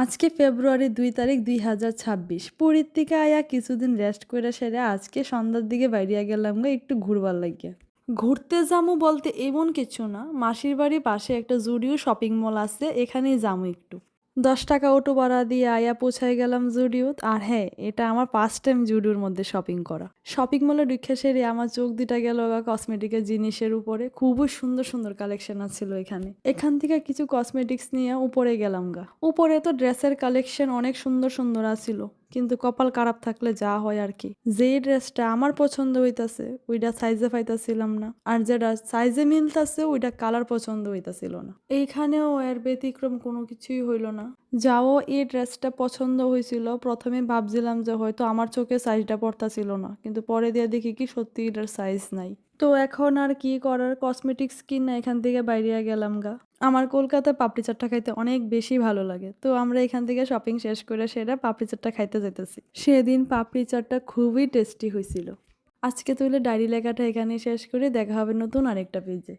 আজকে ফেব্রুয়ারি ২ তারিখ ২০২৬। পুরীর থেকে আয়া কিছুদিন রেস্ট করে সেরে আজকে সন্ধ্যার দিকে বাইরিয়া গেলাম একটু ঘুরবার লাগিয়া। ঘুরতে যামু বলতে এমন কিছু না, মাসির বাড়ির পাশে একটা জুডিও শপিং মল আছে, এখানেই যামু একটু। ১০ টাকা অটো ভাড়া দিয়ে আয়া পৌঁছায় গেলাম জুডিওত। আর হ্যাঁ, এটা আমার ফার্স্ট টাইম জুডিওর মধ্যে শপিং করা। শপিং মলে ঢুকে সেরে আমার চোখ দুটা গেল কসমেটিকের জিনিসের উপরে। খুবই সুন্দর সুন্দর কালেকশন আছিল এখানে। এখান থেকে কিছু কসমেটিক্স নিয়ে উপরে গেলাম গা। উপরে তো ড্রেসের কালেকশন অনেক সুন্দর সুন্দর আছিল, কিন্তু কপাল খারাপ থাকলে যা হয় আর কি। যেই ড্রেসটা আমার পছন্দ হইতাছে ওইটা সাইজে পাইতাছিলাম না, আর যেটা সাইজে মিলতাছে ওইটা কালার পছন্দ হইতাছিল না। এইখানেও এর ব্যতিক্রম কোনো কিছুই হইল না। যাও এই ড্রেসটা পছন্দ হয়েছিল, প্রথমে ভাবছিলাম যে হয়তো আমার চোখে সাইজটা পড়তাছিল না, কিন্তু পরে দিয়ে দেখি কি সত্যি এটার সাইজ নাই। তো এখন আর কি করার, কসমেটিক্স কিনা এখান থেকে বাইরিয়া গেলাম গা। আমার কলকাতায় পাপড়ি চাটটা খাইতে অনেক বেশি ভালো লাগে, তো আমরা এখান থেকে শপিং শেষ করে সেটা পাপড়ি চাটটা খাইতে যেতেছি। সেদিন পাপড়ি চাটটা খুবই টেস্টি হয়েছিল। আজকে তাহলে ডায়েরি লেখাটা এখানেই শেষ করে দেখা হবে নতুন আরেকটা পেজে।